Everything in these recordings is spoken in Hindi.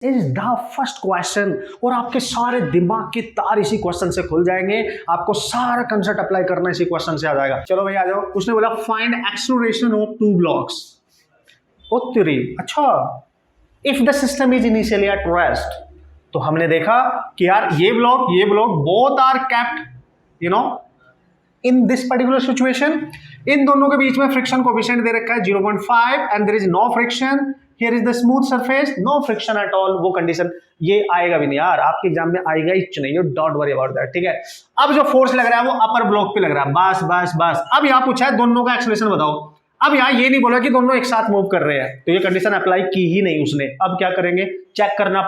इज द फर्स्ट क्वेश्चन और आपके सारे दिमाग की तार इसी क्वेश्चन से खुल जाएंगे। आपको सारा कंसेप्ट अप्लाई करना इसी क्वेश्चन से आ जाएगा। चलो भाई आ जाओ। उसने बोला find acceleration of two blocks. ओ तेरी, अच्छा if the system is initially at rest, तो हमने देखा कि यार ये block both are kept in this particular situation. इन दोनों के बीच में फ्रिक्शन कोएफिशिएंट दे रखा है 0.5 and there is no friction. Here is the smooth surface, no friction at all. वो कंडीशन ये आएगा भी नहीं यार, आपके एग्जाम में आएगा ही नहीं, you don't worry about that, ठीक है। अब जो फोर्स लग रहा है वो अपर ब्लॉक पे लग रहा है, बस। अब यहां पूछा है दोनों का एक्सेलरेशन बताओ। अब यहां ये नहीं बोला कि दोनों एक साथ मूव कर रहे हैं, तो ये कंडीशन अप्लाई की ही नहीं उसने। अब क्या करेंगे, चेक करना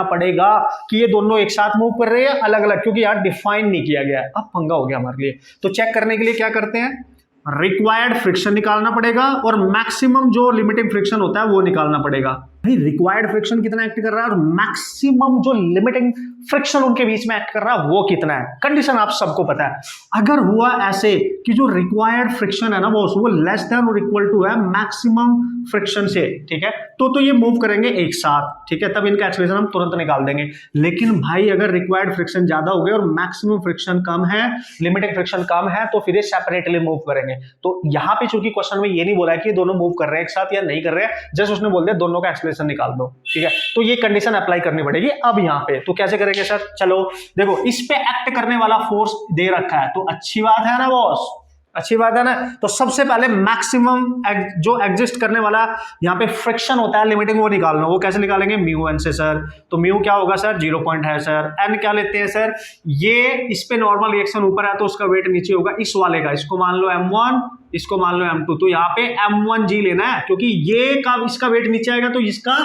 पड़ेगा कि ये दोनों एक साथ मूव कर रहे हैं अलग अलग, क्योंकि यार डिफाइन नहीं किया गया। अब पंगा हो गया हमारे लिए। तो चेक करने के लिए क्या करते हैं, रिक्वायर्ड फ्रिक्शन निकालना पड़ेगा और मैक्सिमम जो लिमिटिंग फ्रिक्शन होता है वो निकालना पड़ेगा। भाई रिक्वायर्ड फ्रिक्शन कितना एक्ट कर रहा है और मैक्सिमम जो लिमिटिंग फ्रिक्शन उनके बीच में एक्ट कर रहा है वो कितना है। कंडीशन आप सबको पता है। अगर हुआ ऐसे कि जो रिक्वायर्ड फ्रिक्शन है ना वो लेस देन और इक्वल टू है मैक्सिमम फ्रिक्शन से, ठीक है, तो ये मूव करेंगे एक साथ, ठीक है, तब इनका एक्सेलरेशन हम तुरंत निकाल देंगे। लेकिन भाई अगर रिक्वायर्ड फ्रिक्शन ज्यादा हो गया और मैक्सिमम फ्रिक्शन कम है, लिमिटिंग फ्रिक्शन कम है, तो फिर ये सेपरेटली मूव करेंगे। तो यहां पे चूंकि क्वेश्चन में ये नहीं बोला है कि दोनों मूव कर रहे हैं एक साथ या नहीं कर रहे हैं, जस्ट उसने बोल दिया दोनों का एक्सेलरेशन निकाल दो, ठीक है। तो ये कंडीशन अप्लाई करनी पड़ेगी। अब यहाँ पे तो कैसे करेंगे सर, चलो देखो, इस पे एक्ट करने वाला फोर्स दे रखा है, तो अच्छी बात है ना बॉस, अच्छी बात है ना। तो सबसे पहले मैक्सिमम जो एग्जिस्ट करने वाला यहाँ पे फ्रिक्शन होता है लिमिटिंग, वो निकालना। वो कैसे निकालेंगे, म्यू एन से सर। तो म्यू क्या होगा सर, 0 पॉइंट है सर। एन क्या लेते हैं सर, ये इस पे नॉर्मल रिएक्शन ऊपर है तो उसका वेट नीचे होगा इस वाले का। इसको मान लो m1, इसको मान लो m2। तो यहाँ पे m1g लेना है, क्योंकि ये का इसका वेट नीचे आएगा तो इसका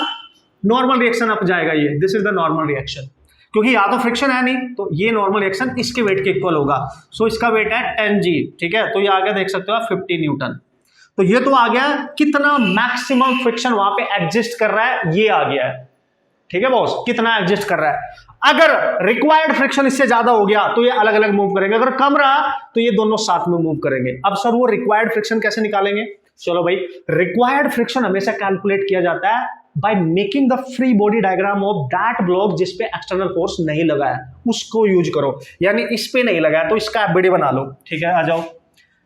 नॉर्मल रिएक्शन अप जाएगा। ये this is the normal reaction, क्योंकि या तो फ्रिक्शन है नहीं, तो ये नॉर्मल रिएक्शन इसके वेट के इक्वल होगा। सो इसका वेट है 10g, ठीक है। तो ये आ गया, देख सकते हो आप, 50 न्यूटन। तो ये तो आ गया कितना मैक्सिमम फ्रिक्शन वहां पे एग्जिस्ट कर रहा है, ये आ गया है, ठीक है बॉस, कितना एग्जिस्ट कर रहा है। अगर रिक्वायर्ड फ्रिक्शन इससे ज्यादा हो गया तो ये अलग अलग मूव करेंगे, अगर कम रहा तो ये दोनों साथ में मूव करेंगे। अब सर वो रिक्वायर्ड फ्रिक्शन कैसे निकालेंगे, चलो भाई, रिक्वायर्ड फ्रिक्शन हमेशा कैलकुलेट किया जाता है by making the free body diagram of that block जिस पे एक्सटर्नल फोर्स नहीं लगा है, उसको यूज करो। यानी इस पे नहीं लगा है तो इसका एफबीडी बना लो, ठीक है, आ जाओ,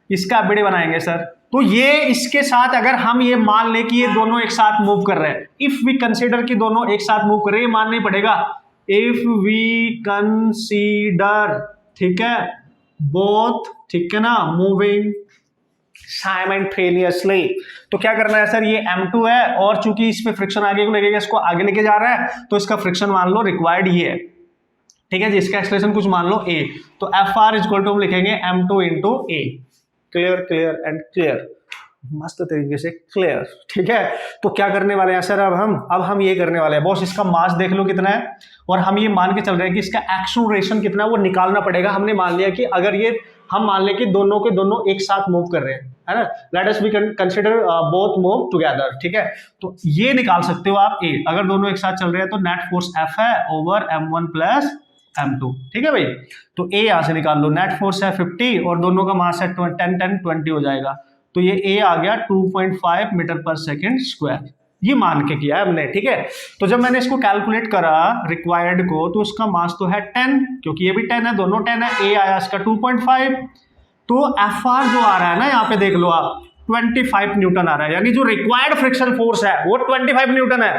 इसका एफबीडी बनाएंगे सर। तो ये इसके साथ अगर हम ये मान ले कि ये दोनों एक साथ मूव कर रहे हैं, इफ वी कंसीडर कि दोनों एक साथ मूव कर रहे हैं, ये मानना ही पड़ेगा, इफ वी कंसीडर, ठीक है, बोथ, ठीक है ना, मूविंग साइमल्टेनियसली। तो क्या करना है सर, ये m2 है और चूंकि इस पे फ्रिक्शन आगे को लगेगा, इसको आगे लेके जा रहा है, तो इसका फ्रिक्शन मान लो रिक्वायर्ड ये है, ठीक है जी। इसका एक्सेलरेशन कुछ मान लो a, तो Fr इक्वल टू हम लिखेंगे m2 into a। Clear and clear, मस्त तरीके से क्लियर, ठीक है। तो क्या करने वाले हैं सर, अब हम ये करने वाले हैं बॉस, इसका मास देख लो कितना है और हम ये मान के चल रहे हैं कि इसका एक्सेलरेशन कितना है, वो निकालना पड़ेगा। हमने मान लिया कि अगर ये हम मान लें कि दोनों के दोनों एक साथ मूव कर रहे हैं, है ना, let us we consider both move together, ठीक है। तो ये निकाल सकते हो आप a, अगर दोनों एक साथ चल रहे हैं तो नेट फोर्स F है ओवर m1 प्लस m2, ठीक है भाई। तो a यहां से निकाल लो, नेट फोर्स है 50 और दोनों का मास है 10 हो जाएगा। तो ये a आ गया 2.5 मीटर पर सेकेंड स्क्वायर, ये मान के किया है हमने, ठीक है। तो जब मैंने इसको कैलकुलेट करा रिक्वायर्ड को, तो उसका मास तो है 10, क्योंकि ये भी 10 है, दोनों 10 है। a आया इसका 2.5, तो Fr जो आ रहा है ना, यहाँ पे देख लो आप, 25 न्यूटन आ रहा है। यानी जो रिक्वायर्ड फ्रिक्शन फोर्स है वो 25 न्यूटन है,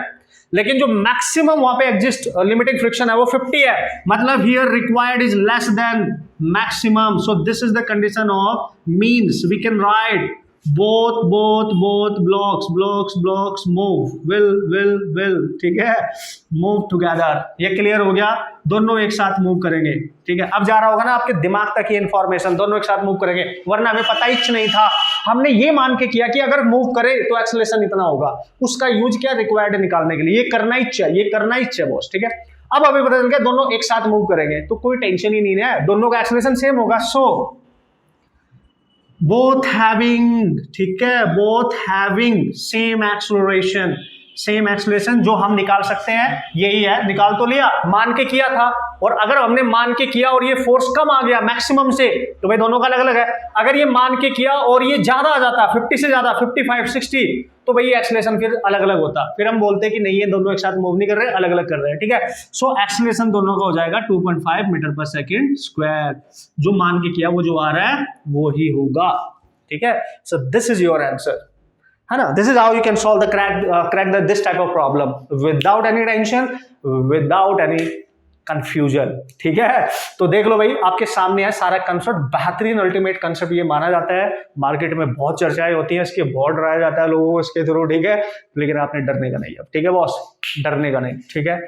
लेकिन जो मैक्सिमम वहां पे एग्जिस्ट लिमिटिंग फ्रिक्शन है वो 50 है। मतलब here required is less than maximum. So this is the condition of means we can write both blocks move will, ठीक है, move together। ये क्लियर हो गया, दोनों एक साथ मूव करेंगे, ठीक है। अब जा रहा होगा ना आपके दिमाग तक ये इंफॉर्मेशन, दोनों एक साथ मूव करेंगे, वरना हमें पता ही नहीं था। हमने ये मान के किया कि अगर मूव करे तो एक्सेलरेशन इतना होगा, उसका यूज किया रिक्वायर्ड निकालने के लिए। ये करना ही चाहिए बॉस, ठीक है। अब अभी पता चल गया दोनों एक साथ मूव करेंगे तो कोई टेंशन ही नहीं है, दोनों का एक्सेलरेशन सेम होगा। सो बोथ हैविंग, ठीक है, बोथ हैविंग सेम एक्सेलरेशन जो हम निकाल सकते हैं यही है। निकाल तो लिया, मान के किया था, और अगर हमने मान के किया और ये फोर्स कम आ गया मैक्सिमम से, तो भाई दोनों का अलग अलग है। अगर ये मान के किया और ये ज्यादा आ जाता 50 से ज्यादा 55 60, तो भाई एक्सेलरेशन फिर अलग अलग होता, फिर हम बोलते हैं कि नहीं ये दोनों एक साथ मूव नहीं कर रहे, अलग अलग कर रहे हैं, ठीक है। सो एक्सेलरेशन दोनों का हो जाएगा 2.5 मीटर पर सेकेंड स्क्वायर, जो मान के किया वो जो आ रहा है वो ही होगा, ठीक है। सो दिस इज योर आंसर, है ना। This is how you can solve the crack this type of problem without any tension, without any confusion, ठीक है। तो देख लो भाई आपके सामने है सारा कंसेप्ट, बेहतरीन अल्टीमेट कंसेप्ट ये माना जाता है, मार्केट में बहुत चर्चाएं होती हैं इसके, बहुत डराया जाता है लोगों को इसके थ्रू, ठीक है। लेकिन आपने डरने का नहीं अब, ठीक है बॉस, डरने का नहीं, ठीक है।